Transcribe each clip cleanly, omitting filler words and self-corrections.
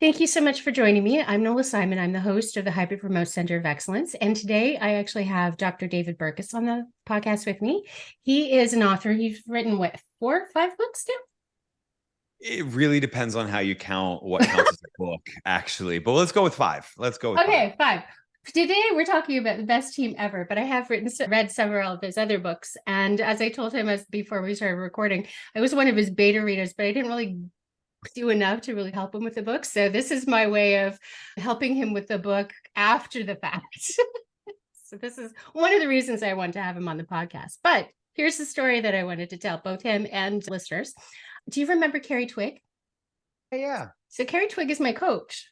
Thank you so much for joining me. I'm Nola Simon. I'm the host of the Hybrid Remote Center of Excellence. And today I actually have Dr. David Burkus on the podcast with me. He is an author. He's written what, 4 or 5 books now? It really depends on how you count what counts as a book, actually. But let's go with five. Let's go with Okay, 5. Today we're talking about the best team ever, but I have read several of his other books. And as I told him before we started recording, I was one of his beta readers, but I didn't really do enough to really help him with the book. So this is my way of helping him with the book after the fact. So this is one of the reasons I wanted to have him on the podcast. But here's the story that I wanted to tell both him and listeners. Do you remember Kerri Twigg? Yeah. So Kerri Twigg is my coach.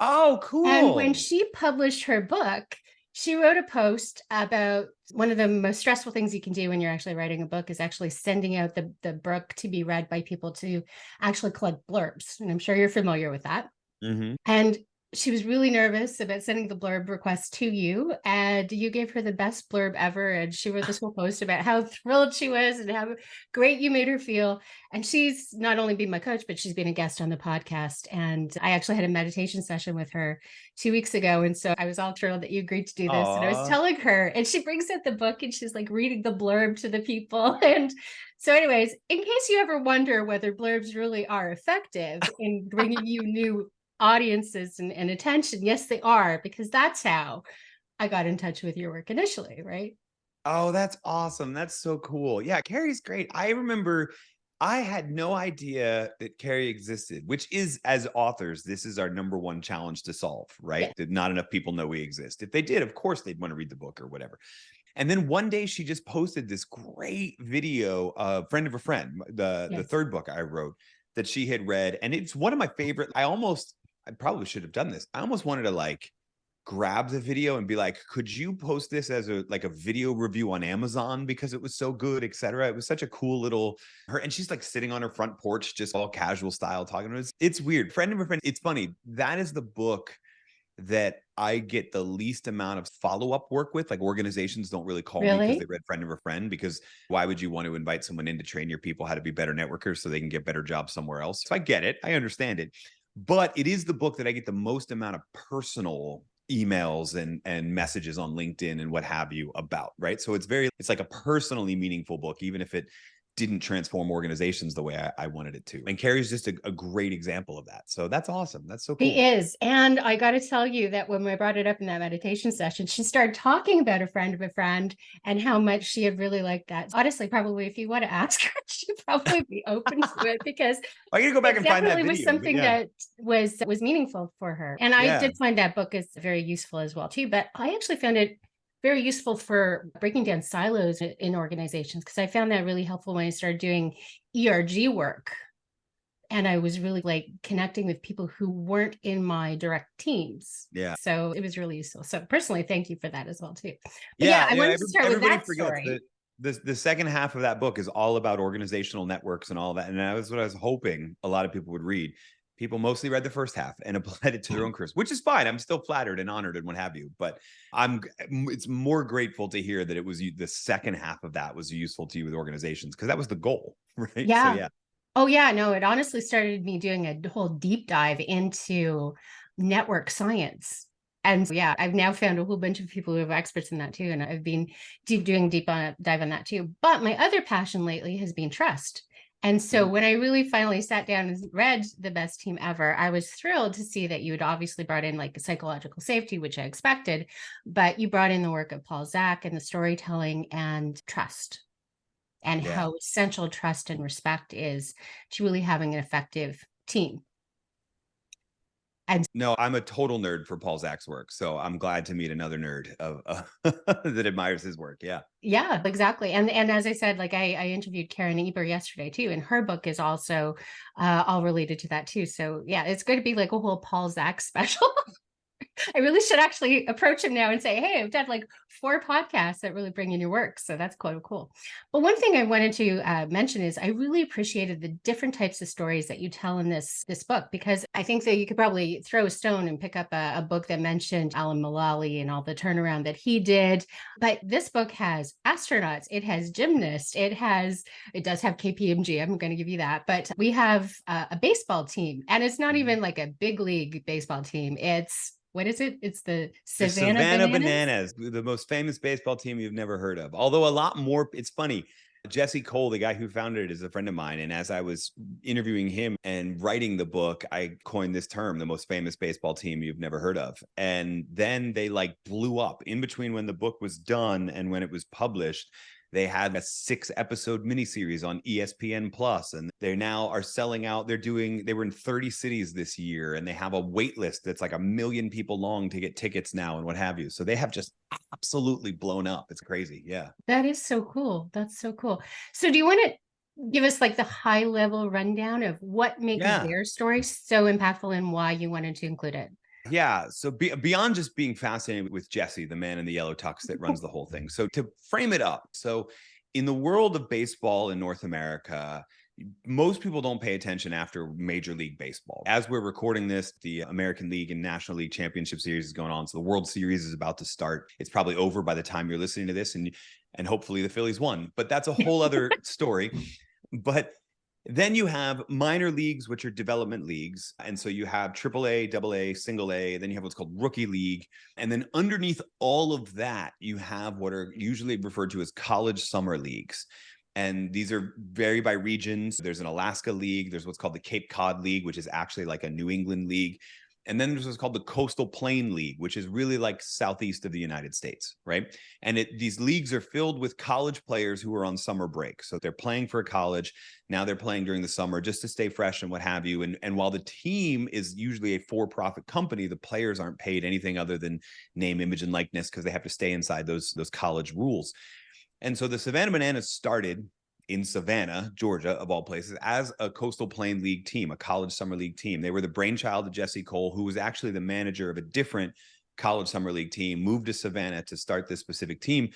Oh, cool. And when she published her book, she wrote a post about one of the most stressful things you can do when you're actually writing a book is actually sending out the book to be read by people to actually collect blurbs. And I'm sure you're familiar with that. Mm-hmm. And she was really nervous about sending the blurb request to you, and you gave her the best blurb ever. And she wrote this whole post about how thrilled she was and how great you made her feel. And she's not only been my coach, but she's been a guest on the podcast. And I actually had a meditation session with her 2 weeks ago. And so I was all thrilled that you agreed to do this. And I was telling her, and she brings out the book and she's like reading the blurb to the people. And so anyways, in case you ever wonder whether blurbs really are effective in bringing you new audiences and attention, yes they are, because that's how I got in touch with your work initially, right? Oh, that's awesome. That's so cool. Yeah, Kerri's great. I remember I had no idea that Kerri existed, which is, as authors, this is our number one challenge to solve, right? Yeah. That not enough people know we exist. If they did, of course, they'd want to read the book or whatever. And then one day she just posted this great video of Friend of a Friend, the third book I wrote that she had read. And it's one of my favorite. I probably should have done this. I almost wanted to like grab the video and be like, could you post this as a video review on Amazon because it was so good, etc. It was such a cool little her, and she's like sitting on her front porch, just all casual style talking to us. It's weird. Friend of a Friend. It's funny. That is the book that I get the least amount of follow-up work with. Like organizations don't really call me because they read Friend of a Friend, because why would you want to invite someone in to train your people how to be better networkers so they can get better jobs somewhere else? So I get it. I understand it. But it is the book that I get the most amount of personal emails and messages on LinkedIn and what have you about, right? So it's like a personally meaningful book, even if it didn't transform organizations the way I wanted it to. And Kerri's just a great example of that. So that's awesome. That's so cool. He is. And I got to tell you that when I brought it up in that meditation session, she started talking about a friend of a friend and how much she had really liked that. Honestly, probably if you want to ask her, she'd probably be open to it, because I got to go back and find that video. Was something that was meaningful for her. And I did find that book is very useful as well too. But I actually found it very useful for breaking down silos in organizations, because I found that really helpful when I started doing ERG work. And I was really like connecting with people who weren't in my direct teams. Yeah. So it was really useful. So personally, thank you for that as well too. But I wanted to start with that story. The second half of that book is all about organizational networks and all of that. And that was what I was hoping a lot of people would read. People mostly read the first half and applied it to their own careers, which is fine. I'm still flattered and honored and what have you. But it's more grateful to hear that it was the second half of that was useful to you with organizations, because that was the goal, right? Yeah. So, yeah. Oh, yeah. No, it honestly started me doing a whole deep dive into network science. And yeah, I've now found a whole bunch of people who are experts in that too. And I've been doing deep dive on that too. But my other passion lately has been trust. And so when I really finally sat down and read The Best Team Ever, I was thrilled to see that you had obviously brought in like psychological safety, which I expected, but you brought in the work of Paul Zak and the storytelling and trust, and how essential trust and respect is to really having an effective team. And no, I'm a total nerd for Paul Zak's work. So I'm glad to meet another nerd that admires his work. Yeah. Yeah, exactly. And as I said, like I interviewed Karen Eber yesterday too, and her book is also all related to that too. So yeah, it's going to be like a whole Paul Zak special. I really should actually approach him now and say, hey, I've done like 4 podcasts that really bring in your work. So that's quite cool. But one thing I wanted to mention is I really appreciated the different types of stories that you tell in this book, because I think that you could probably throw a stone and pick up a book that mentioned Alan Mullally and all the turnaround that he did. But this book has astronauts, it has gymnasts, it does have KPMG. I'm going to give you that. But we have a baseball team, and it's not even like a big league baseball team. It's, what is it? It's the Savannah Bananas, the most famous baseball team you've never heard of. Although a lot more, it's funny. Jesse Cole, the guy who founded it, is a friend of mine. And as I was interviewing him and writing the book, I coined this term, the most famous baseball team you've never heard of. And then they like blew up in between when the book was done and when it was published. They had a 6-episode miniseries on ESPN Plus, and they now are selling out. They were in 30 cities this year, and they have a wait list that's like 1 million people long to get tickets now and what have you. So they have just absolutely blown up. It's crazy. Yeah. That is so cool. That's so cool. So do you want to give us like the high level rundown of what makes their story so impactful and why you wanted to include it? Yeah. So beyond just being fascinated with Jesse, the man in the yellow tux that runs the whole thing. So to frame it up, so in the world of baseball in North America, most people don't pay attention after Major League Baseball. As we're recording this, the American League and National League Championship Series is going on. So the World Series is about to start. It's probably over by the time you're listening to this, and hopefully the Phillies won. But that's a whole other story. But then you have minor leagues, which are development leagues. And so you have AAA, AA, single A, then you have what's called rookie league. And then underneath all of that, you have what are usually referred to as college summer leagues. And these are vary by regions. There's an Alaska league. There's what's called the Cape Cod League, which is actually like a New England league. And then there's what's called the Coastal Plain League, which is really like southeast of the United States, right? And these leagues are filled with college players who are on summer break. So they're playing for a college. Now they're playing during the summer just to stay fresh and what have you. And while the team is usually a for-profit company, the players aren't paid anything other than name, image, and likeness because they have to stay inside those college rules. And so the Savannah Bananas started in Savannah, Georgia, of all places, as a Coastal Plain League team, a college summer league team. They were the brainchild of Jesse Cole, who was actually the manager of a different college summer league team, moved to Savannah to start this specific team.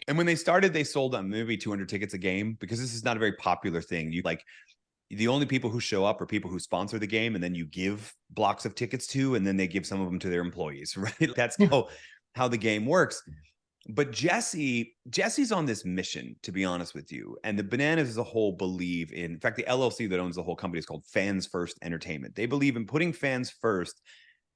And when they started, they sold maybe 200 tickets a game, because this is not a very popular thing. The only people who show up are people who sponsor the game, and then you give blocks of tickets to, and then they give some of them to their employees, right? That's how the game works. But Jesse's on this mission, to be honest with you. And the Bananas as a whole believe in fact, the LLC that owns the whole company is called Fans First Entertainment. They believe in putting fans first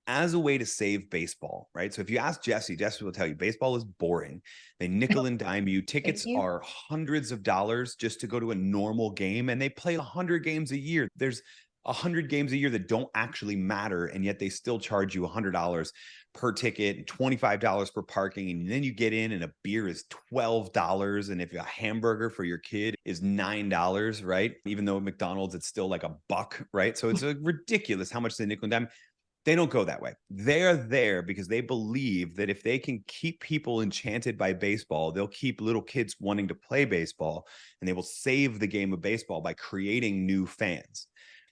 as a way to save baseball, right? So if you ask Jesse will tell you baseball is boring. They nickel and dime you. Tickets are hundreds of dollars just to go to a normal game, and they play 100 games a year. There's 100 games a year that don't actually matter, and yet they still charge you $100 per ticket, $25 for parking, and then you get in and a beer is $12, and if a hamburger for your kid is $9, right? Even though at McDonald's it's still like $1, right? So it's ridiculous how much they nickel and dime. They don't go that way. They're there because they believe that if they can keep people enchanted by baseball, they'll keep little kids wanting to play baseball, and they will save the game of baseball by creating new fans.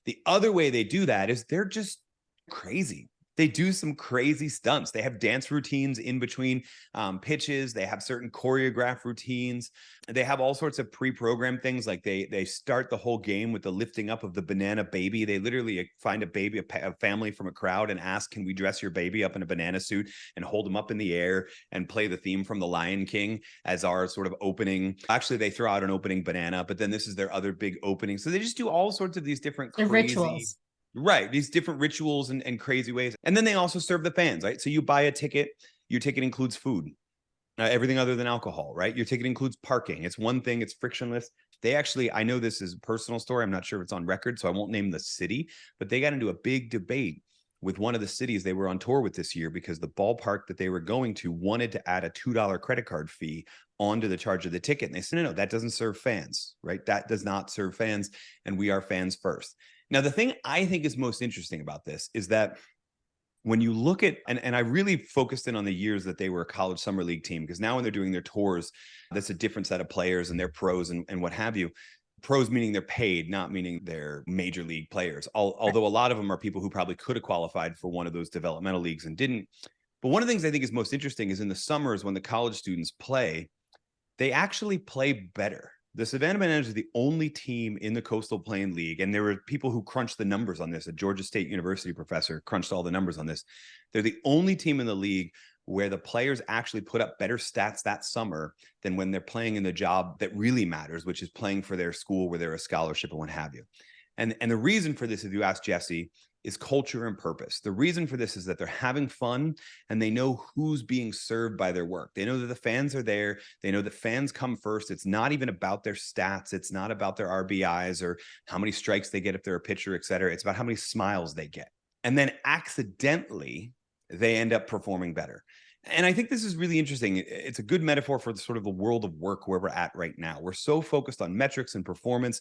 The other way they do that is they're just crazy. They do some crazy stunts. They have dance routines in between pitches. They have certain choreographed routines. They have all sorts of pre-programmed things. Like they start the whole game with the lifting up of the banana baby. They literally find a baby, a family from a crowd, and ask, can we dress your baby up in a banana suit and hold him up in the air and play the theme from The Lion King as our sort of opening. Actually, they throw out an opening banana, but then this is their other big opening. So they just do all sorts of these different crazy rituals. Right. These different rituals and crazy ways. And then they also serve the fans, right? So you buy a ticket, your ticket includes food, everything other than alcohol, right? Your ticket includes parking. It's one thing, it's frictionless. They actually, I know this is a personal story. I'm not sure if it's on record, so I won't name the city, but they got into a big debate with one of the cities they were on tour with this year, because the ballpark that they were going to wanted to add a $2 credit card fee onto the charge of the ticket. And they said, no, that doesn't serve fans, right? That does not serve fans. And we are fans first. Now, the thing I think is most interesting about this is that when you look at, and I really focused in on the years that they were a college summer league team, because now when they're doing their tours, that's a different set of players and they're pros and what have you. Pros meaning they're paid, not meaning they're major league players. Although a lot of them are people who probably could have qualified for one of those developmental leagues and didn't. But one of the things I think is most interesting is in the summers when the college students play, they actually play better. The Savannah Bananas are the only team in the Coastal Plain League, and there were people who crunched the numbers on this. A Georgia State University professor crunched all the numbers on this. They're the only team in the league where the players actually put up better stats that summer than when they're playing in the job that really matters, which is playing for their school where they're a scholarship and what have you. And the reason for this, if you ask Jesse, is culture and purpose. The reason for this is that they're having fun and they know who's being served by their work. They know that the fans are there. They know that fans come first. It's not even about their stats. It's not about their RBIs or how many strikes they get if they're a pitcher, et cetera. It's about how many smiles they get. And then accidentally, they end up performing better. And I think this is really interesting. It's a good metaphor for the sort of the world of work where we're at right now. We're so focused on metrics and performance.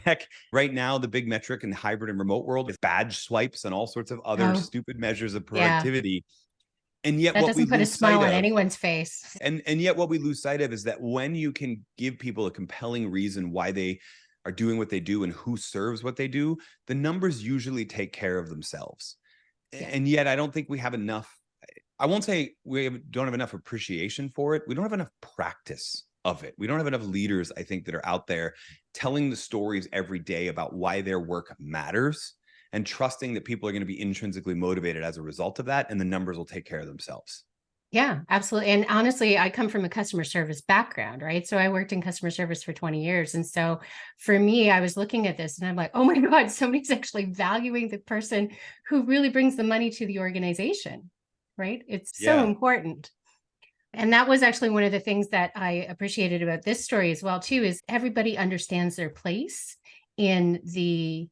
Heck, right now, the big metric in the hybrid and remote world is badge swipes and all sorts of other stupid measures of productivity. And yet that what we doesn't put a lose smile sight on of, anyone's face. and yet what we lose sight of is that when you can give people a compelling reason why they are doing what they do and who serves what they do, the numbers usually take care of themselves. Yeah. And yet I don't think we have enough. I won't say don't have enough appreciation for it. We don't have enough practice of it. We don't have enough leaders, I think, that are out there telling the stories every day about why their work matters and trusting that people are going to be intrinsically motivated as a result of that, and the numbers will take care of themselves. Yeah, absolutely. And honestly, I come from a customer service background, right? So I worked in customer service for 20 years. And so for me, I was looking at this and I'm like, oh my God, somebody's actually valuing the person who really brings the money to the organization, right? It's so important. And that was actually one of the things that I appreciated about this story as well, too, is everybody understands their place in the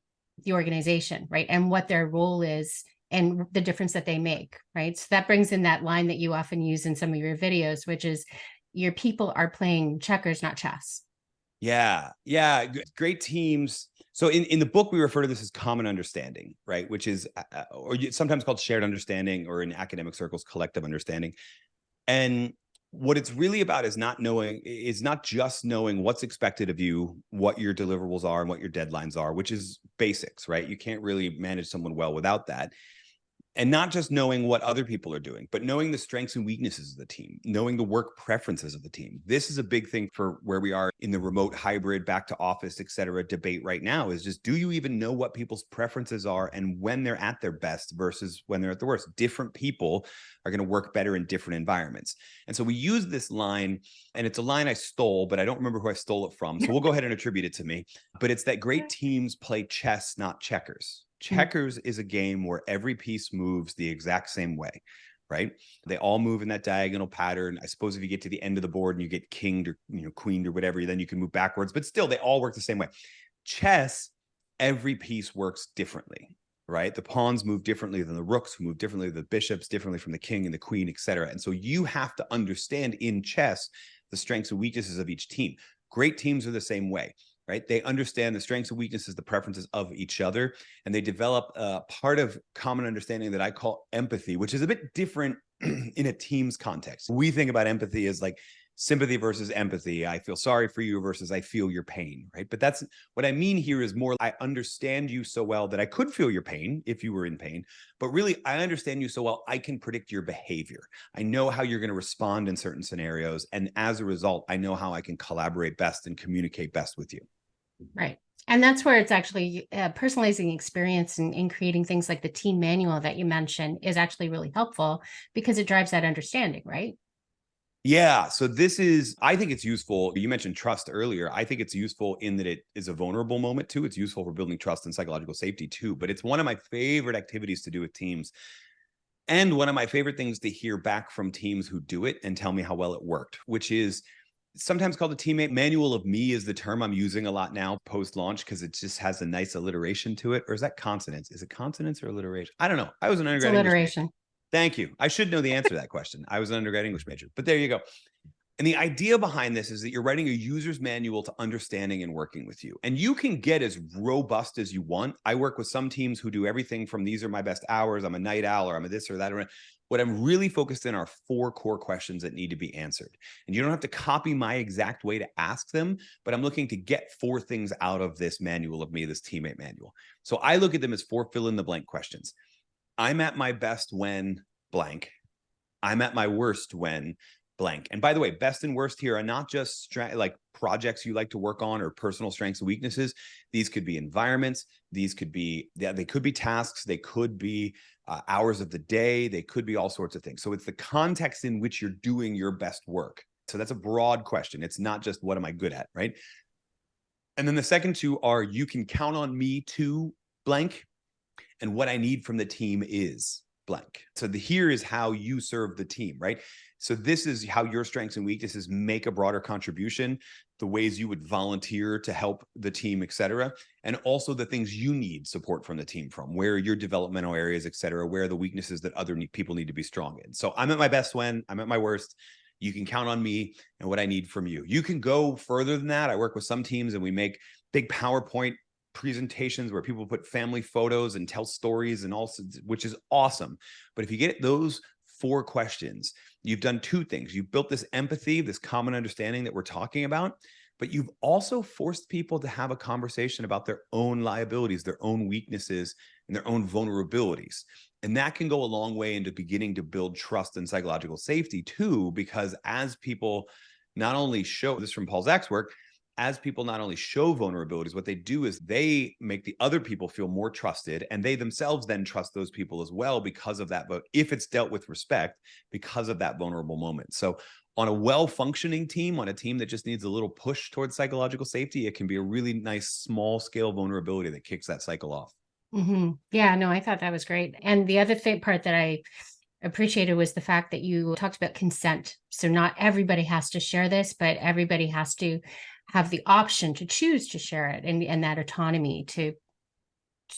organization, right? And what their role is and the difference that they make, right? So that brings in that line that you often use in some of your videos, which is your people are playing checkers, not chess. Yeah. Great teams. So in the book, we refer to this as common understanding, right? Which is or sometimes called shared understanding, or in academic circles, collective understanding. And what it's really about is not just knowing what's expected of you, what your deliverables are and what your deadlines are, which is basics, right? You can't really manage someone well without that. And not just knowing what other people are doing, but knowing the strengths and weaknesses of the team, knowing the work preferences of the team. This is a big thing for where we are in the remote, hybrid, back to office, et cetera, debate right now, is just, do you even know what people's preferences are and when they're at their best versus when they're at their worst? Different people are going to work better in different environments. And so we use this line, and it's a line I stole, but I don't remember who I stole it from. So we'll go ahead and attribute it to me. But it's that great teams play chess, not checkers. Checkers is a game where every piece moves the exact same way, right? They all move in that diagonal pattern. I suppose if you get to the end of the board and you get kinged or queened or whatever, then you can move backwards, but still they all work the same way. Chess, every piece works differently, right? The pawns move differently than the rooks, who move differently than the bishops, differently from the king and the queen, et cetera. And so you have to understand in chess the strengths and weaknesses of each team. Great teams are the same way. Right? They understand the strengths and weaknesses, the preferences of each other, and they develop a part of common understanding that I call empathy, which is a bit different in a team's context. We think about empathy as like sympathy versus empathy. I feel sorry for you versus I feel your pain, right? But that's what I mean here is more, I understand you so well that I could feel your pain if you were in pain, but really I understand you so well, I can predict your behavior. I know how you're going to respond in certain scenarios. And as a result, I know how I can collaborate best and communicate best with you. Right. And that's where it's actually personalizing experience and creating things like the team manual that you mentioned is actually really helpful because it drives that understanding, right? Yeah. So I think it's useful. You mentioned trust earlier. I think it's useful in that it is a vulnerable moment too. It's useful for building trust and psychological safety too. But it's one of my favorite activities to do with teams. And one of my favorite things to hear back from teams who do it and tell me how well it worked, which is sometimes called the teammate manual of me, is the term I'm using a lot now post-launch because it just has a nice alliteration to it. Or is that consonants? Is it consonants or alliteration? I don't know. I was an undergrad alliteration. English major. Thank you. I should know the answer to that question. I was an undergrad English major, but there you go. And the idea behind this is that you're writing a user's manual to understanding and working with you. And you can get as robust as you want. I work with some teams who do everything from these are my best hours, I'm a night owl, or I'm a this or that. What I'm really focused in are 4 core questions that need to be answered. And you don't have to copy my exact way to ask them, but I'm looking to get 4 things out of this manual of me, this teammate manual. So I look at them as 4 fill in the blank questions. I'm at my best when blank. I'm at my worst when blank. And by the way, best and worst here are not just like projects you like to work on or personal strengths and weaknesses. These could be environments. These could be, they could be tasks. They could be hours of the day. They could be all sorts of things. So it's the context in which you're doing your best work. So that's a broad question. It's not just what am I good at, right? And then the second 2 are you can count on me to blank, and what I need from the team is blank. So here is how you serve the team, right? So this is how your strengths and weaknesses make a broader contribution, the ways you would volunteer to help the team, et cetera. And also the things you need support from the team from, where are your developmental areas, et cetera, where are the weaknesses that other people need to be strong in. So I'm at my best when, I'm at my worst. You can count on me and what I need from you. You can go further than that. I work with some teams and we make big PowerPoint presentations where people put family photos and tell stories and also, which is awesome. But if you get those 4 questions, you've done 2 things. You've built this empathy, this common understanding that we're talking about, but you've also forced people to have a conversation about their own liabilities, their own weaknesses, and their own vulnerabilities. And that can go a long way into beginning to build trust and psychological safety too, because as people not only show this from Paul Zach's work, as people not only show vulnerabilities, what they do is they make the other people feel more trusted, and they themselves then trust those people as well because of that. But if it's dealt with respect, because of that vulnerable moment. So on a well-functioning team, on a team that just needs a little push towards psychological safety, it can be a really nice small scale vulnerability that kicks that cycle off. Mm-hmm. Yeah, no, I thought that was great. And the other part that I appreciated was the fact that you talked about consent. So not everybody has to share this, but everybody has to have the option to choose to share it, and that autonomy to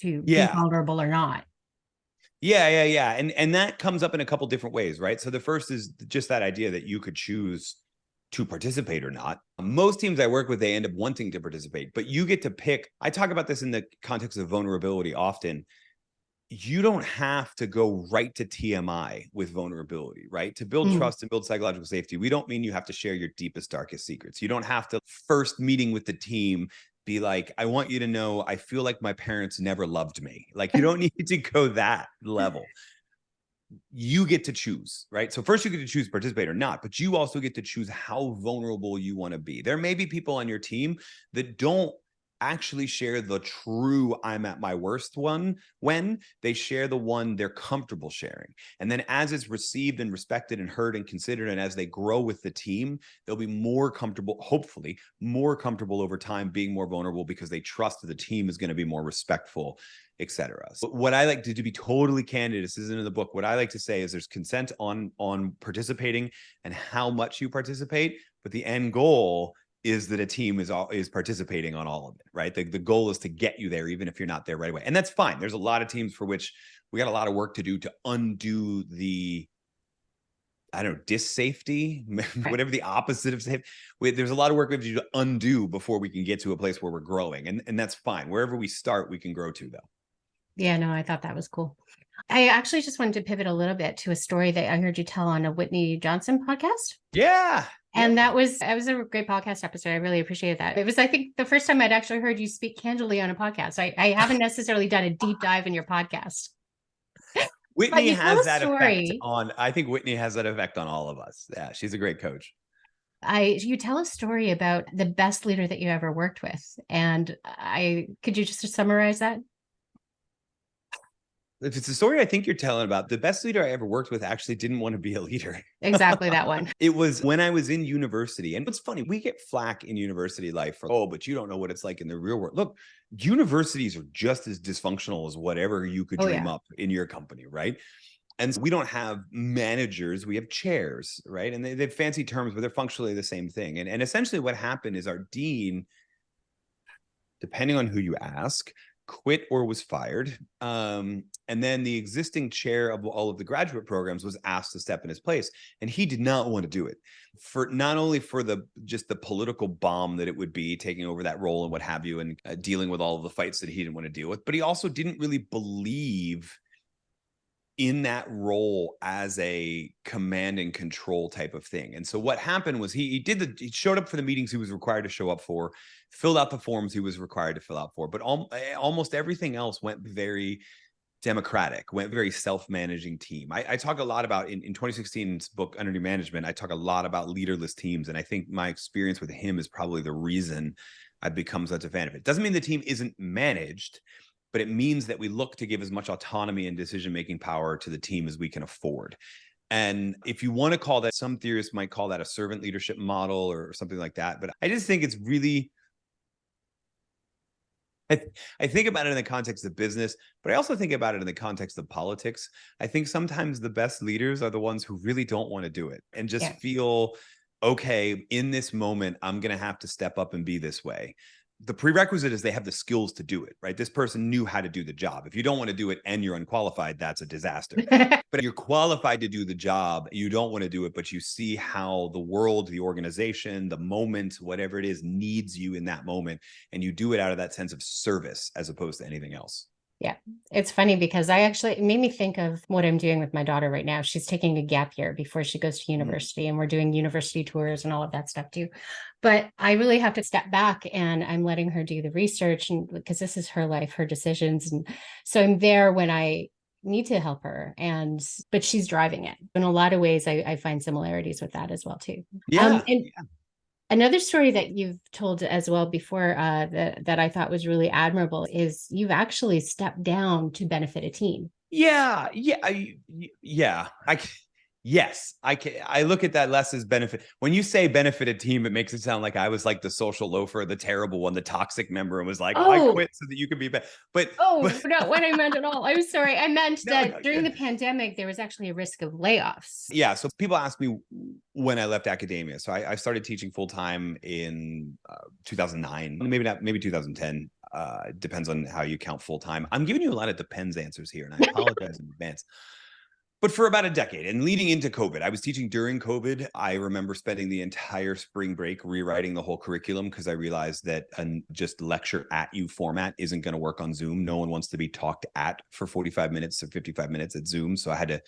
be vulnerable or not. Yeah. And that comes up in a couple different ways, right? So the first is just that idea that you could choose to participate or not. Most teams I work with, they end up wanting to participate, but you get to pick. I talk about this in the context of vulnerability often. You don't have to go right to TMI with vulnerability, right? To build trust and build psychological safety, we don't mean you have to share your deepest, darkest secrets. You don't have to first meeting with the team be like, I want you to know, I feel like my parents never loved me. Like, you don't need to go that level. You get to choose, right? So first you get to choose participate or not, but you also get to choose how vulnerable you want to be. There may be people on your team that don't actually share the true I'm at my worst one when they share the one they're comfortable sharing. And then as it's received and respected and heard and considered, and as they grow with the team, they'll be more comfortable, hopefully more comfortable over time being more vulnerable because they trust that the team is going to be more respectful, etc. So what I like to be totally candid, this isn't in the book. What I like to say is there's consent on participating and how much you participate, but the end goal is that a team is participating on all of it, right? The goal is to get you there, even if you're not there right away. And that's fine. There's a lot of teams for which we got a lot of work to do to undo the, I don't know, dis-safety, whatever the opposite of safety. There's a lot of work we have to do to undo before we can get to a place where we're growing. And that's fine. Wherever we start, we can grow to, though. Yeah, no, I thought that was cool. I actually just wanted to pivot a little bit to a story that I heard you tell on a Whitney Johnson podcast. Yeah. And that was a great podcast episode. I really appreciated that. It was, I think, the first time I'd actually heard you speak candidly on a podcast. I haven't necessarily done a deep dive in your podcast. Whitney has that effect on, I think Whitney has that effect on all of us. Yeah, she's a great coach. You tell a story about the best leader that you ever worked with. And could you just summarize that? If it's a story I think you're telling about, the best leader I ever worked with actually didn't want to be a leader. Exactly that one. It was when I was in university. And it's funny, we get flack in university life for, oh, but you don't know what it's like in the real world. Look, universities are just as dysfunctional as whatever you could dream up in your company, right? And so we don't have managers, we have chairs, right? And they have fancy terms, but they're functionally the same thing. And essentially what happened is our dean, depending on who you ask, quit or was fired. And then the existing chair of all of the graduate programs was asked to step in his place. And he did not want to do it, for not only for just the political bomb that it would be taking over that role and what have you, and dealing with all of the fights that he didn't want to deal with, but he also didn't really believe in that role as a command and control type of thing. And so what happened was he showed up for the meetings he was required to show up for, filled out the forms he was required to fill out for, but almost everything else went very democratic, went very self-managing team. I talk a lot about in 2016's book, Under New Management, I talk a lot about leaderless teams. And I think my experience with him is probably the reason I've become such a fan of it. Doesn't mean the team isn't managed, but it means that we look to give as much autonomy and decision-making power to the team as we can afford. And if you want to call that, some theorists might call that a servant leadership model or something like that. But I just think it's really, I think about it in the context of business, but I also think about it in the context of politics. I think sometimes the best leaders are the ones who really don't want to do it and just feel, okay, in this moment, I'm going to have to step up and be this way. The prerequisite is they have the skills to do it, right? This person knew how to do the job. If you don't want to do it and you're unqualified, that's a disaster. But if you're qualified to do the job, you don't want to do it, but you see how the world, the organization, the moment, whatever it is, needs you in that moment. And you do it out of that sense of service as opposed to anything else. Yeah, it's funny because it made me think of what I'm doing with my daughter right now. She's taking a gap year before she goes to university, and we're doing university tours and all of that stuff too. But I really have to step back, and I'm letting her do the research, and because this is her life, her decisions. And so I'm there when I need to help her, but she's driving it. In a lot of ways, I find similarities with that as well too. Another story that you've told as well before that I thought was really admirable is you've actually stepped down to benefit a team. Yes, I look at that less as benefit. When you say benefit a team, it makes it sound like I was like the social loafer, the terrible one, the toxic member, and was like, I quit so that you could be better. But not what I meant at all. I'm sorry. I meant that during the pandemic, there was actually a risk of layoffs. Yeah. So people ask me when I left academia. So I started teaching full time in 2009, maybe 2010. Depends on how you count full time. I'm giving you a lot of depends answers here, and I apologize in advance. But for about a decade and leading into COVID, I was teaching during COVID. I remember spending the entire spring break rewriting the whole curriculum because I realized that just lecture at you format isn't going to work on Zoom. No one wants to be talked at for 45 minutes or 55 minutes at Zoom. So I had to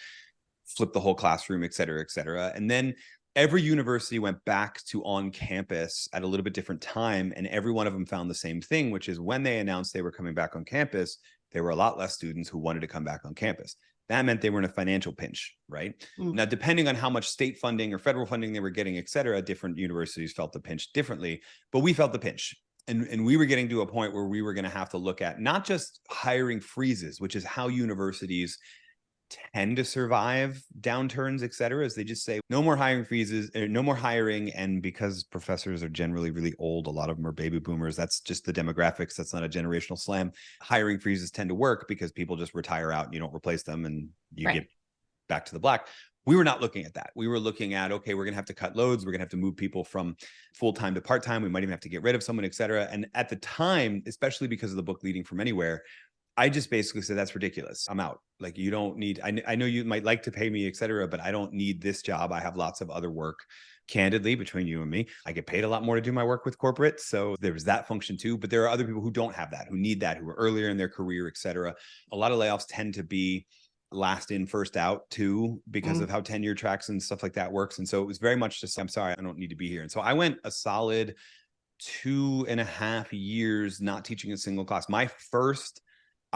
flip the whole classroom, et cetera, et cetera. And then every university went back to on campus at a little bit different time. And every one of them found the same thing, which is when they announced they were coming back on campus, there were a lot less students who wanted to come back on campus. That meant they were in a financial pinch, right? Now, depending on how much state funding or federal funding they were getting, et cetera, different universities felt the pinch differently, but we felt the pinch. And we were getting to a point where we were going to have to look at not just hiring freezes, which is how universities tend to survive downturns, et cetera, is they just say no more hiring freezes, no more hiring. And because professors are generally really old, a lot of them are baby boomers. That's just the demographics. That's not a generational slam. Hiring freezes tend to work because people just retire out and you don't replace them and you get back to the black. We were not looking at that. We were looking at, okay, we're going to have to cut loads. We're going to have to move people from full-time to part-time. We might even have to get rid of someone, et cetera. And at the time, especially because of the book Leading from Anywhere, I just basically said, that's ridiculous. I'm out. Like, you don't need, I know you might like to pay me, et cetera, but I don't need this job. I have lots of other work. Candidly, between you and me, I get paid a lot more to do my work with corporate. So there's that function too. But there are other people who don't have that, who need that, who are earlier in their career, et cetera. A lot of layoffs tend to be last in, first out too, because of how tenure tracks and stuff like that works. And so it was very much just, I'm sorry, I don't need to be here. And so I went a solid 2.5 years not teaching a single class.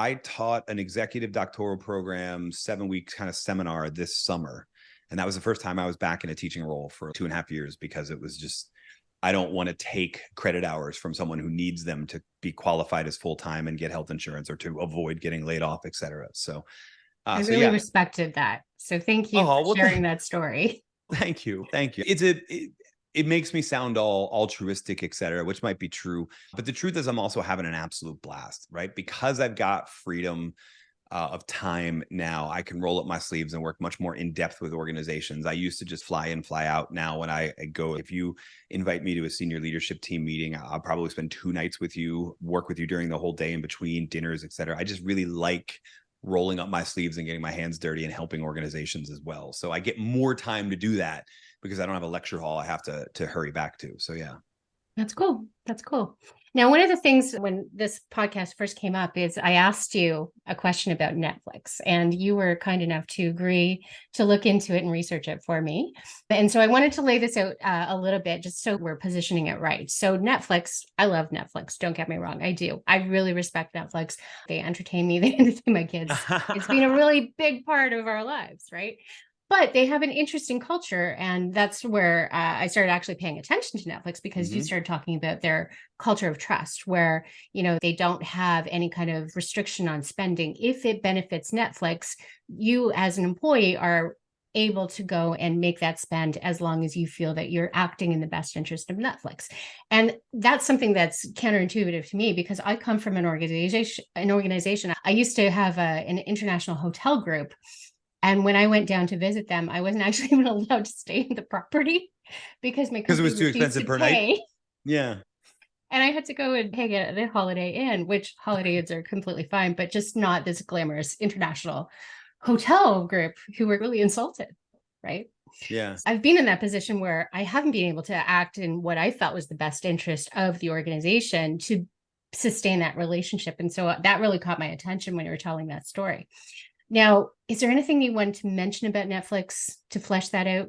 I taught an executive doctoral program, 7 weeks kind of seminar this summer. And that was the first time I was back in a teaching role for 2.5 years, because it was just, I don't want to take credit hours from someone who needs them to be qualified as full-time and get health insurance or to avoid getting laid off, et cetera. So I really respected that. So thank you for sharing that story. Thank you. It makes me sound all altruistic, et cetera, which might be true. But the truth is I'm also having an absolute blast, right? Because I've got freedom of time now, I can roll up my sleeves and work much more in depth with organizations. I used to just fly in, fly out. Now when I go, if you invite me to a senior leadership team meeting, I'll probably spend 2 nights with you, work with you during the whole day in between dinners, et cetera. I just really like rolling up my sleeves and getting my hands dirty and helping organizations as well. So I get more time to do that because I don't have a lecture hall I have to hurry back to. So yeah. That's cool. That's cool. Now, one of the things when this podcast first came up is I asked you a question about Netflix, and you were kind enough to agree to look into it and research it for me. And so I wanted to lay this out a little bit just so we're positioning it right. So, Netflix, I love Netflix. Don't get me wrong. I do. I really respect Netflix. They entertain me, they entertain my kids. It's been a really big part of our lives, right? But they have an interesting culture. And that's where I started actually paying attention to Netflix because you started talking about their culture of trust, where, they don't have any kind of restriction on spending. If it benefits Netflix, you as an employee are able to go and make that spend as long as you feel that you're acting in the best interest of Netflix. And that's something that's counterintuitive to me because I come from an organization. I used to have an international hotel group. And when I went down to visit them, I wasn't actually even allowed to stay in the property because my Because it company was too refused expensive to per pay. night. Yeah. And I had to go and hang out at a Holiday Inn, which Holiday Inns are completely fine, but just not this glamorous international hotel group who were really insulted, right? Yeah. I've been in that position where I haven't been able to act in what I felt was the best interest of the organization to sustain that relationship. And so that really caught my attention when you were telling that story. Now, is there anything you want to mention about Netflix to flesh that out?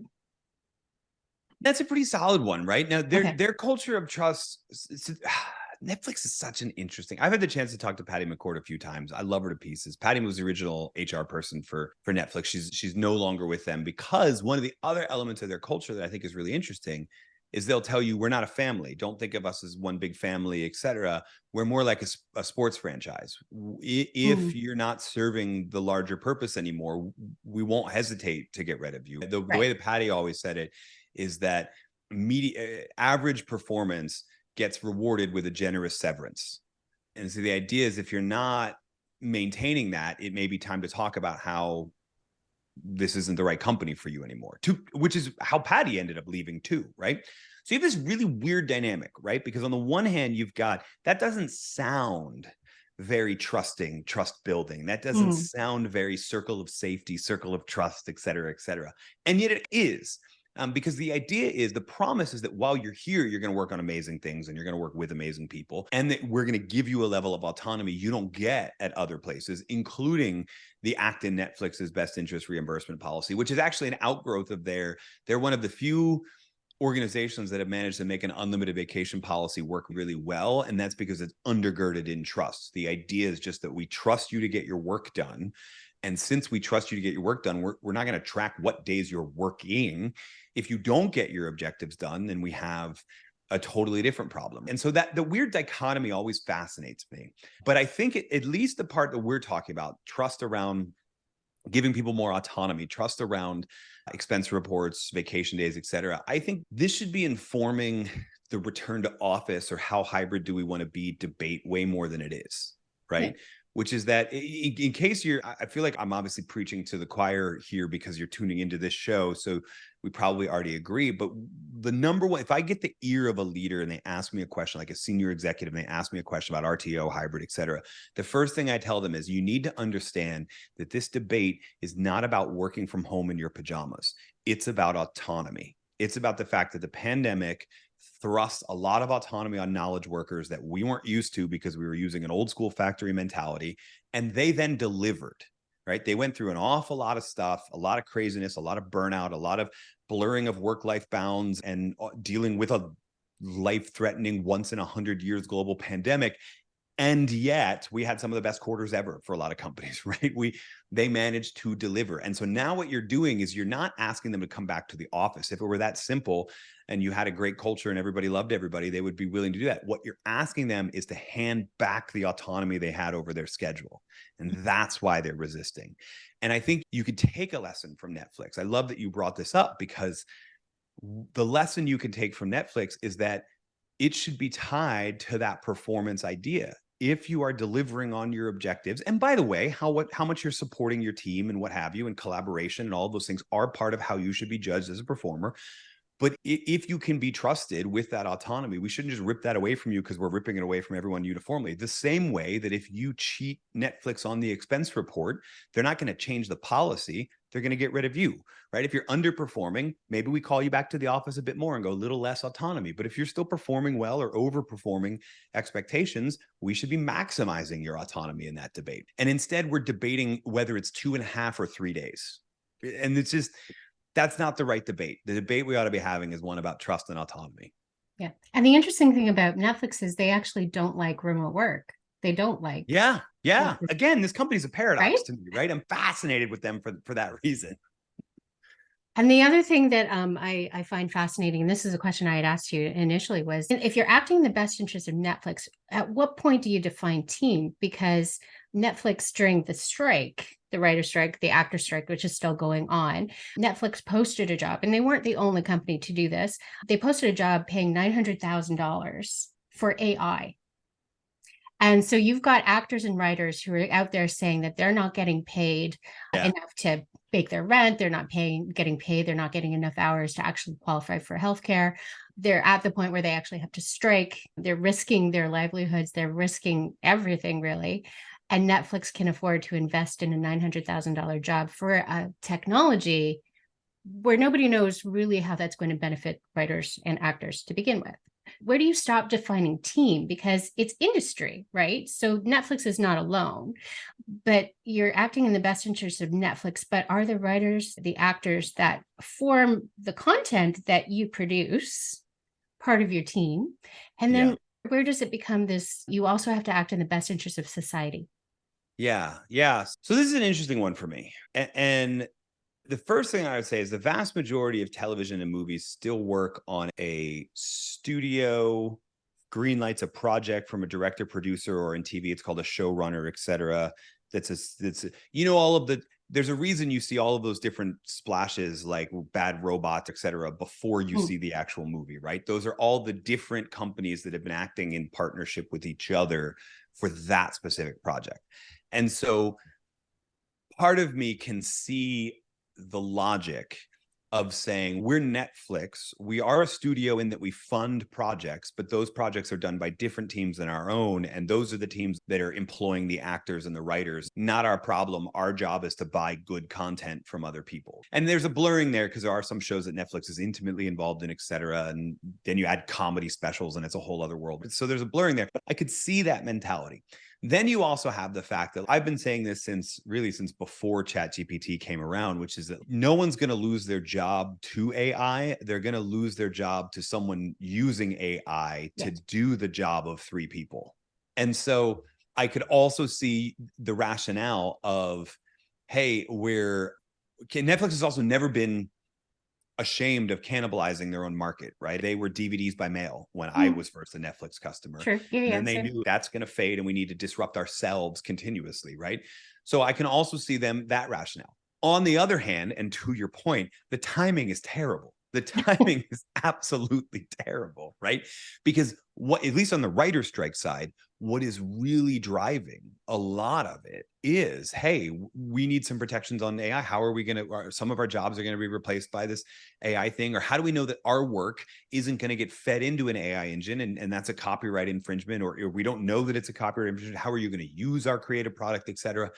That's a pretty solid one, right? Now, Okay. their culture of trust. Netflix is such an interesting. I've had the chance to talk to Patty McCord a few times. I love her to pieces. Patty was the original HR person for Netflix. She's no longer with them because one of the other elements of their culture that I think is really interesting is they'll tell you we're not a family. Don't think of us as one big family, etc. We're more like a sports franchise. If you're not serving the larger purpose anymore, we won't hesitate to get rid of you. The way that Patty always said it is that average performance gets rewarded with a generous severance. And so the idea is if you're not maintaining that, it may be time to talk about how this isn't the right company for you anymore, which is how Patty ended up leaving too, right? So you have this really weird dynamic, right? Because on the one hand, you've got, that doesn't sound very trusting, trust building. That doesn't sound very circle of safety, circle of trust, et cetera, et cetera. And yet it is. Because the idea is, the promise is that while you're here, you're going to work on amazing things and you're going to work with amazing people, and that we're going to give you a level of autonomy you don't get at other places, including the act in Netflix's best interest reimbursement policy, which is actually an outgrowth of they're one of the few organizations that have managed to make an unlimited vacation policy work really well. And that's because it's undergirded in trust. The idea is just that we trust you to get your work done. And since we trust you to get your work done, we're not going to track what days you're working. If you don't get your objectives done, then we have a totally different problem. And so that the weird dichotomy always fascinates me. But I think at least the part that we're talking about, trust around giving people more autonomy, trust around expense reports, vacation days, et cetera, I think this should be informing the return to office or how hybrid do we want to be debate way more than it is, right? Yeah. Which is that in case I feel like I'm obviously preaching to the choir here because you're tuning into this show. So we probably already agree, but the number one, if I get the ear of a leader and they ask me a question, like a senior executive, and they ask me a question about RTO, hybrid, et cetera, the first thing I tell them is you need to understand that this debate is not about working from home in your pajamas. It's about autonomy. It's about the fact that the pandemic thrust a lot of autonomy on knowledge workers that we weren't used to because we were using an old school factory mentality. And they then delivered, right? They went through an awful lot of stuff, a lot of craziness, a lot of burnout, a lot of blurring of work-life bounds, and dealing with a life-threatening once in 100 years global pandemic. And yet we had some of the best quarters ever for a lot of companies, right? They managed to deliver. And so now what you're doing is you're not asking them to come back to the office. If it were that simple and you had a great culture and everybody loved everybody, they would be willing to do that. What you're asking them is to hand back the autonomy they had over their schedule. And that's why they're resisting. And I think you could take a lesson from Netflix. I love that you brought this up, because the lesson you can take from Netflix is that it should be tied to that performance idea. If you are delivering on your objectives, and by the way, how much you're supporting your team and what have you, and collaboration and all of those things are part of how you should be judged as a performer. But if you can be trusted with that autonomy, we shouldn't just rip that away from you because we're ripping it away from everyone uniformly. The same way that if you cheat Netflix on the expense report, they're not going to change the policy. they're going to get rid of you, right? If you're underperforming, maybe we call you back to the office a bit more and go a little less autonomy. But if you're still performing well or overperforming expectations, we should be maximizing your autonomy in that debate. And instead, we're debating whether it's 2.5 or 3 days. And it's just, that's not the right debate. The debate we ought to be having is one about trust and autonomy. Yeah. And the interesting thing about Netflix is they actually don't like remote work. They don't like. Yeah. Yeah. Again, this company's a paradox right? to me, right? I'm fascinated with them for that reason. And the other thing that I find fascinating, and this is a question I had asked you initially, was if you're acting in the best interest of Netflix, at what point do you define team? Because Netflix during the strike, the writer strike, the actor strike, which is still going on, Netflix posted a job, and they weren't the only company to do this. They posted a job paying $900,000 for AI. And so you've got actors and writers who are out there saying that they're not getting paid enough to make their rent. They're not getting paid. They're not getting enough hours to actually qualify for healthcare. They're at the point where they actually have to strike. They're risking their livelihoods. They're risking everything, really. And Netflix can afford to invest in a $900,000 job for a technology where nobody knows really how that's going to benefit writers and actors to begin with. Where do you stop defining team? Because it's industry, right? So Netflix is not alone, but you're acting in the best interest of Netflix. But are the writers, the actors that form the content that you produce part of your team? And then where does it become this? You also have to act in the best interest of society. Yeah. Yeah. So this is an interesting one for me. And the first thing I would say is the vast majority of television and movies still work on a studio, green lights a project from a director, producer, or in TV, it's called a showrunner, et cetera. There's a reason you see all of those different splashes like Bad Robots, et cetera, before you see the actual movie, right? Those are all the different companies that have been acting in partnership with each other for that specific project. And so part of me can see the logic of saying we're Netflix. We are a studio in that we fund projects, but those projects are done by different teams than our own. And those are the teams that are employing the actors and the writers. Not our problem. Our job is to buy good content from other people. And there's a blurring there because there are some shows that Netflix is intimately involved in, et cetera. And then you add comedy specials and it's a whole other world. So there's a blurring there. But I could see that mentality. Then you also have the fact that I've been saying this since before ChatGPT came around, which is that no one's going to lose their job to AI. They're going to lose their job to someone using AI to do the job of 3 people. And so I could also see the rationale of, hey, Netflix has also never been ashamed of cannibalizing their own market, right? They were DVDs by mail when I was first a Netflix customer. Sure. And they knew that's going to fade and we need to disrupt ourselves continuously, right? So I can also see that rationale. On the other hand, and to your point, the timing is terrible. The timing is absolutely terrible, right? Because at least on the writer strike side, what is really driving a lot of it is, hey, we need some protections on AI. How are we going to, some of our jobs are going to be replaced by this AI thing? Or how do we know that our work isn't going to get fed into an AI engine and that's a copyright infringement, or we don't know that it's a copyright infringement? How are you going to use our creative product, et cetera?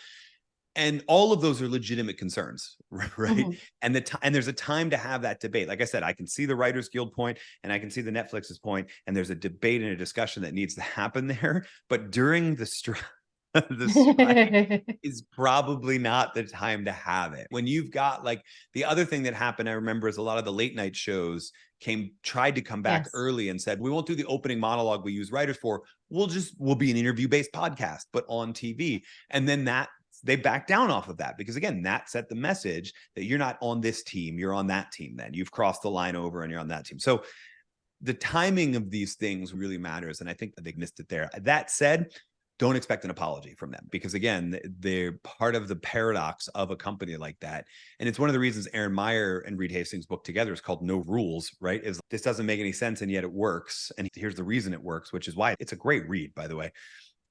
And all of those are legitimate concerns, right? And there's a time to have that debate. Like I said, I can see the Writers Guild point and I can see the Netflix's point, and there's a debate and a discussion that needs to happen there. But during the strike, is probably not the time to have it. When you've got like the other thing that happened, I remember, is a lot of the late night shows tried to come back early and said, we won't do the opening monologue we use writers for. We'll be an interview-based podcast, but on TV. And then they backed down off of that because, again, that set the message that you're not on this team, you're on that team. Then you've crossed the line over and you're on that team. So the timing of these things really matters. And I think that they missed it there. That said, don't expect an apology from them because, again, they're part of the paradox of a company like that. And it's one of the reasons Aaron Meyer and Reed Hastings' book together is called No Rules, right? Is this doesn't make any sense and yet it works. And here's the reason it works, which is why it's a great read, by the way.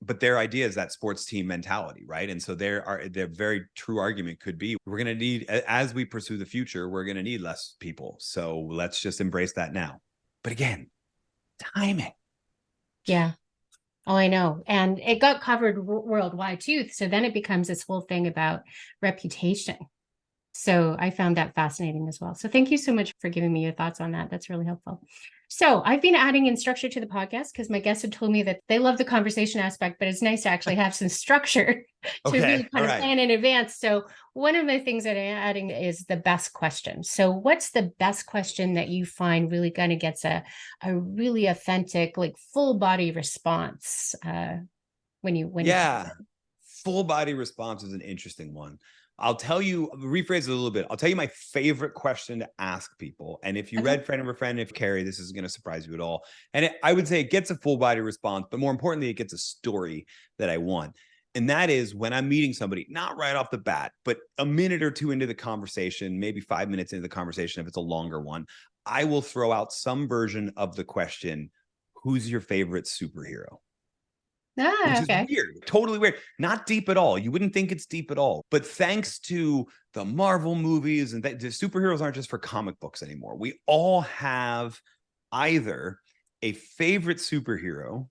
But their idea is that sports team mentality, right? And so their very true argument could be, we're going to need, as we pursue the future, we're going to need less people. So let's just embrace that now. But again, timing. Yeah. Oh, I know. And it got covered worldwide too. So then it becomes this whole thing about reputation. So I found that fascinating as well. So thank you so much for giving me your thoughts on that. That's really helpful. So I've been adding in structure to the podcast because my guests had told me that they love the conversation aspect, but it's nice to actually have some structure to Okay. really All kind of right. plan in advance. So one of the things that I'm adding is the best question. So what's the best question that you find really kind of gets a really authentic, like full body response when you Yeah. Full body response is an interesting one. I'll tell you, rephrase it a little bit. I'll tell you my favorite question to ask people. And if you Okay. read Friend of a Friend, if Kerri, this isn't going to surprise you at all. And I would say it gets a full body response, but more importantly, it gets a story that I want. And that is when I'm meeting somebody, not right off the bat, but a minute or two into the conversation, maybe 5 minutes into the conversation, if it's a longer one, I will throw out some version of the question, who's your favorite superhero? Which is Okay. weird, totally weird. Not deep at all. You wouldn't think it's deep at all. But thanks to the Marvel movies and the superheroes aren't just for comic books anymore. We all have either a favorite superhero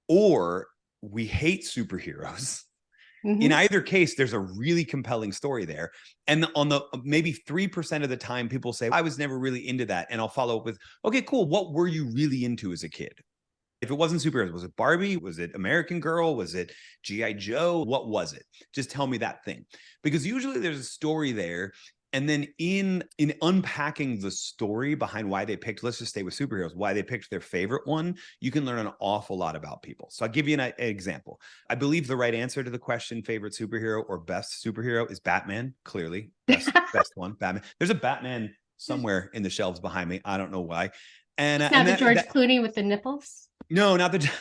or we hate superheroes. In either case, there's a really compelling story there. And on the maybe 3% of the time, people say, I was never really into that. And I'll follow up with, okay, cool. What were you really into as a kid? If it wasn't superheroes, was it Barbie? Was it American Girl? Was it G.I. Joe? What was it? Just tell me that thing. Because usually there's a story there. And then in unpacking the story behind why they picked, let's just stay with superheroes, why they picked their favorite one, you can learn an awful lot about people. So I'll give you an example. I believe the right answer to the question, favorite superhero or best superhero, is Batman. Clearly, best one, Batman. There's a Batman somewhere in the shelves behind me. I don't know why. And It's not the George Clooney with the nipples. No, not the.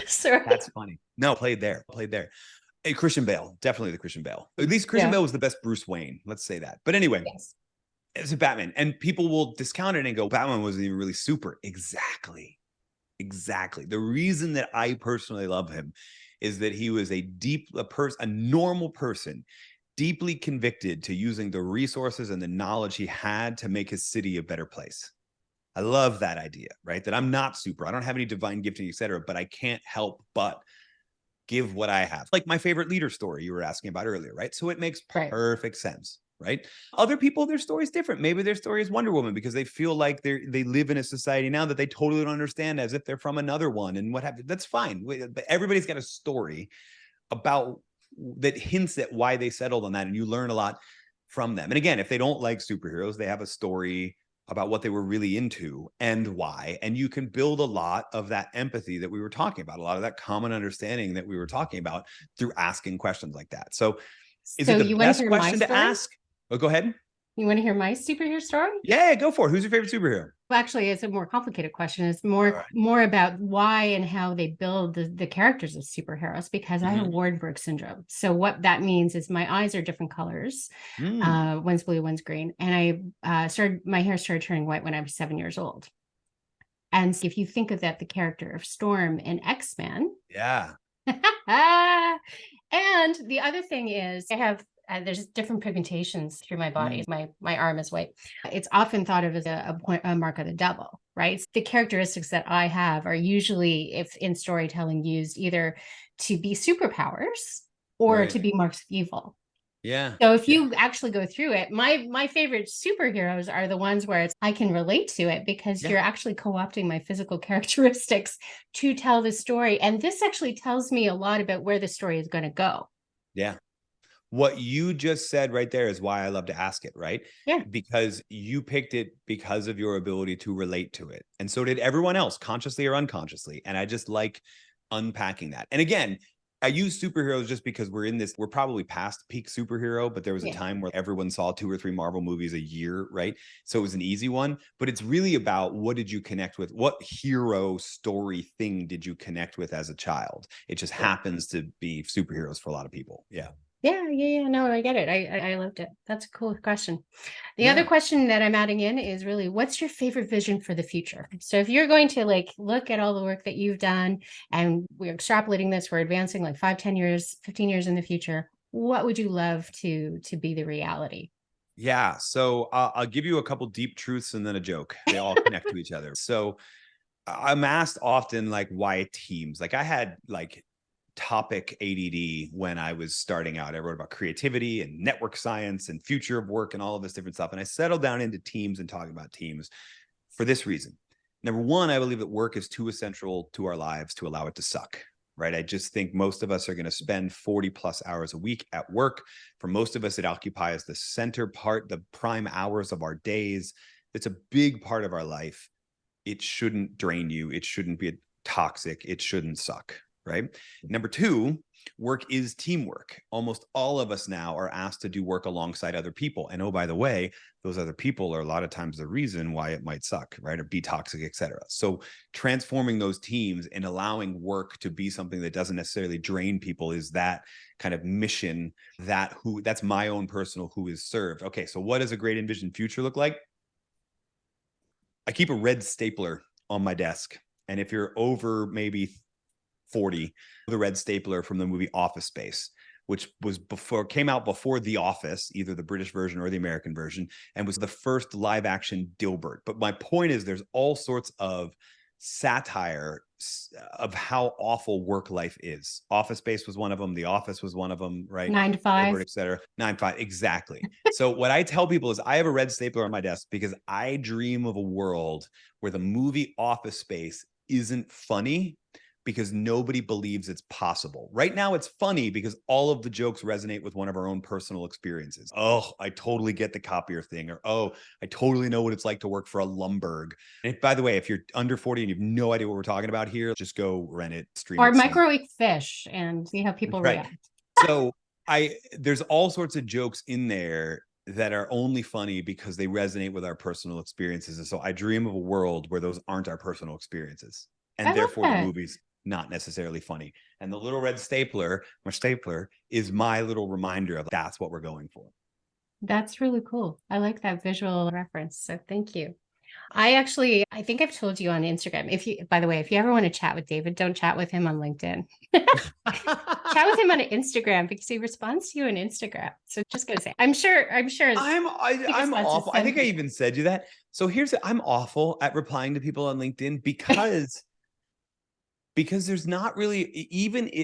Sorry. That's funny. No, played there. Hey, Christian Bale, definitely the Christian Bale. At least Christian Bale was the best Bruce Wayne. Let's say that. But anyway, it's a Batman, and people will discount it and go, Batman wasn't even really super. Exactly. The reason that I personally love him is that he was a normal person, deeply convicted to using the resources and the knowledge he had to make his city a better place. I love that idea, right? That I'm not super, I don't have any divine gifting, etc., but I can't help but give what I have. Like my favorite leader story you were asking about earlier, right? So it makes perfect sense, right? Other people, their story is different. Maybe their story is Wonder Woman because they feel like they live in a society now that they totally don't understand, as if they're from another one and what have you. That's fine. But everybody's got a story about that hints at why they settled on that, and you learn a lot from them. And again, if they don't like superheroes, they have a story about what they were really into and why. And you can build a lot of that empathy that we were talking about, a lot of that common understanding that we were talking about through asking questions like that. So is it the best question to ask? Oh, go ahead. You want to hear my superhero story? Yeah, go for it. Who's your favorite superhero? Well, actually, it's a more complicated question. It's more about why and how they build the characters of superheroes, because I have Waardenburg syndrome. So what that means is my eyes are different colors. One's blue, one's green. And my hair started turning white when I was 7 years old. And if you think of that, the character of Storm in X-Men. Yeah. And the other thing is I have there's different pigmentations through my body. My arm is white. It's often thought of as a mark of the devil, right? The characteristics that I have are usually, if in storytelling, used either to be superpowers or to be marks of evil. Yeah. So if you actually go through it, my favorite superheroes are the ones where I can relate to it, because you're actually co-opting my physical characteristics to tell the story. And this actually tells me a lot about where the story is going to go. Yeah. What you just said right there is why I love to ask it, right? Yeah. Because you picked it because of your ability to relate to it. And so did everyone else, consciously or unconsciously. And I just like unpacking that. And again, I use superheroes just because we're probably past peak superhero, but there was a time where everyone saw 2 or 3 Marvel movies a year, right? So it was an easy one, but it's really about, what did you connect with? What hero story thing did you connect with as a child? It just happens to be superheroes for a lot of people. Yeah. Yeah. No, I get it. I loved it. That's a cool question. The other question that I'm adding in is really, what's your favorite vision for the future? So if you're going to look at all the work that you've done, and we're extrapolating this, we're advancing 5, 10 years, 15 years in the future, what would you love to be the reality? Yeah. So I'll give you a couple deep truths and then a joke. They all connect to each other. So I'm asked often, why teams. I had topic ADD when I was starting out. I wrote about creativity and network science and future of work and all of this different stuff. And I settled down into teams and talking about teams for this reason. Number one, I believe that work is too essential to our lives to allow it to suck, right? I just think most of us are going to spend 40 plus hours a week at work. For most of us, it occupies the center part, the prime hours of our days. It's a big part of our life. It shouldn't drain you. It shouldn't be toxic. It shouldn't suck, right? Number two, work is teamwork. Almost all of us now are asked to do work alongside other people. And oh, by the way, those other people are a lot of times the reason why it might suck, right? Or be toxic, et cetera. So transforming those teams and allowing work to be something that doesn't necessarily drain people is that kind of mission that's my own personal who is served. Okay, so what does a great envisioned future look like? I keep a red stapler on my desk. And if you're over maybe 40, the red stapler from the movie Office Space, which came out before The Office, either the British version or the American version, and was the first live action Dilbert. But my point is there's all sorts of satire of how awful work life is. Office Space was one of them. The Office was one of them, right? 9 to 5, Dilbert, et cetera. 9 to 5, exactly. So what I tell people is I have a red stapler on my desk because I dream of a world where the movie Office Space isn't funny because nobody believes it's possible. Right now, it's funny because all of the jokes resonate with one of our own personal experiences. Oh, I totally get the copier thing. Or, oh, I totally know what it's like to work for a Lumberg. And by the way, if you're under 40 and you have no idea what we're talking about here, just go rent it, stream or it. microwave fish and see how people react. So there's all sorts of jokes in there that are only funny because they resonate with our personal experiences. And so I dream of a world where those aren't our personal experiences. And therefore the movie's not necessarily funny. And the little red stapler, my stapler, is my little reminder of that's what we're going for. That's really cool. I like that visual reference. So thank you. I think I've told you on Instagram. By the way, if you ever want to chat with David, don't chat with him on LinkedIn. Chat with him on Instagram because he responds to you on Instagram. So just gonna say, I'm sure. I'm awful. I think I even said you that. So I'm awful at replying to people on LinkedIn because there's not really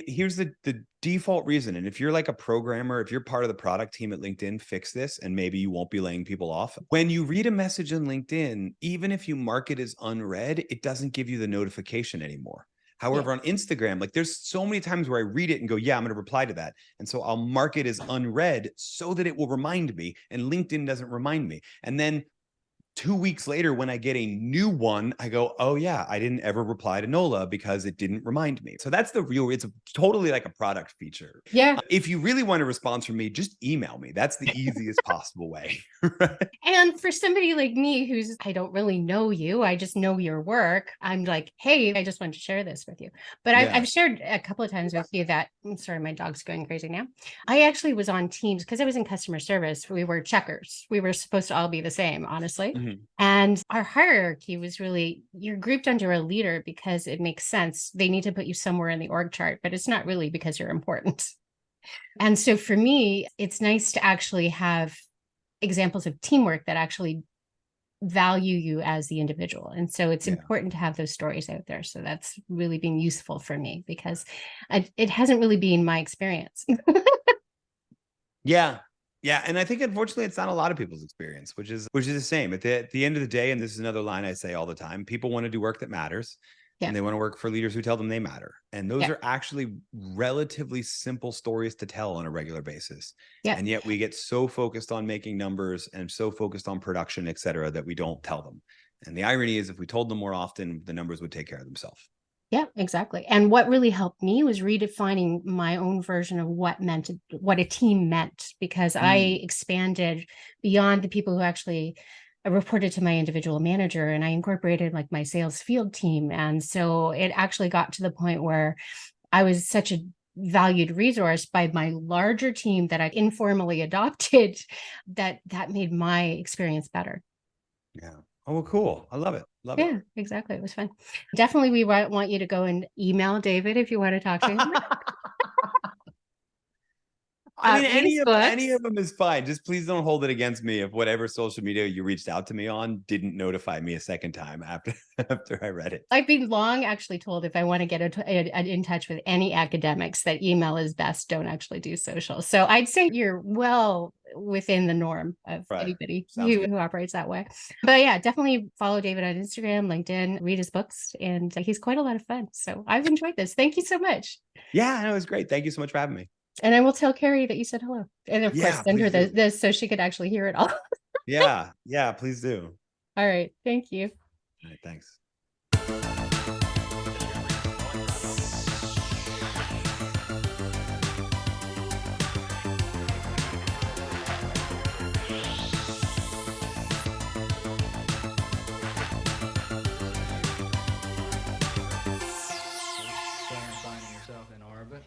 here's the default reason. And if you're like a programmer, if you're part of the product team at LinkedIn, fix this and maybe you won't be laying people off. When you read a message on LinkedIn, even if you mark it as unread, it doesn't give you the notification anymore. However, on Instagram, like there's so many times where I read it and go, yeah, I'm going to reply to that. And so I'll mark it as unread so that it will remind me, and LinkedIn doesn't remind me. And then 2 weeks later, when I get a new one, I go, oh yeah, I didn't ever reply to Nola because it didn't remind me. So that's it's totally like a product feature. Yeah. If you really want a response from me, just email me. That's the easiest possible way. And for somebody like me, I don't really know you, I just know your work. I'm like, hey, I just wanted to share this with you. But I've shared a couple of times with you that, I'm sorry, my dog's going crazy now. I actually was on teams because I was in customer service. We were checkers. We were supposed to all be the same, honestly. Mm-hmm. And our hierarchy was really, you're grouped under a leader because it makes sense. They need to put you somewhere in the org chart, but it's not really because you're important. And so for me, it's nice to actually have examples of teamwork that actually value you as the individual. And so it's important to have those stories out there. So that's really been useful for me because it hasn't really been my experience. Yeah. And I think, unfortunately, it's not a lot of people's experience, which is the same. At the end of the day, and this is another line I say all the time, people want to do work that matters. And they want to work for leaders who tell them they matter. And those are actually relatively simple stories to tell on a regular basis. And yet we get so focused on making numbers and so focused on production, et cetera, that we don't tell them. And the irony is if we told them more often, the numbers would take care of themselves. Yeah, exactly. And what really helped me was redefining my own version of what a team meant, because I expanded beyond the people who actually reported to my individual manager, and I incorporated like my sales field team. And so it actually got to the point where I was such a valued resource by my larger team that I informally adopted that made my experience better. Yeah. Oh, well, cool. I love it. Love it. Yeah, exactly. It was fun. Definitely, we want you to go and email David if you want to talk to him. I mean, Read his any books. of them is fine. Just please don't hold it against me if whatever social media you reached out to me on didn't notify me a second time after I read it. I've been long actually told if I want to get in touch with any academics that email is best. Don't actually do social. So I'd say you're well within the norm of anybody who operates that way. But yeah, definitely follow David on Instagram, LinkedIn, read his books, and he's quite a lot of fun. So I've enjoyed this. Thank you so much. Yeah, no, it was great. Thank you so much for having me. And I will tell Kerri that you said hello. And of course, send her this so she could actually hear it all. Yeah, please do. All right. Thank you. All right, thanks. Finding yourself in orbit.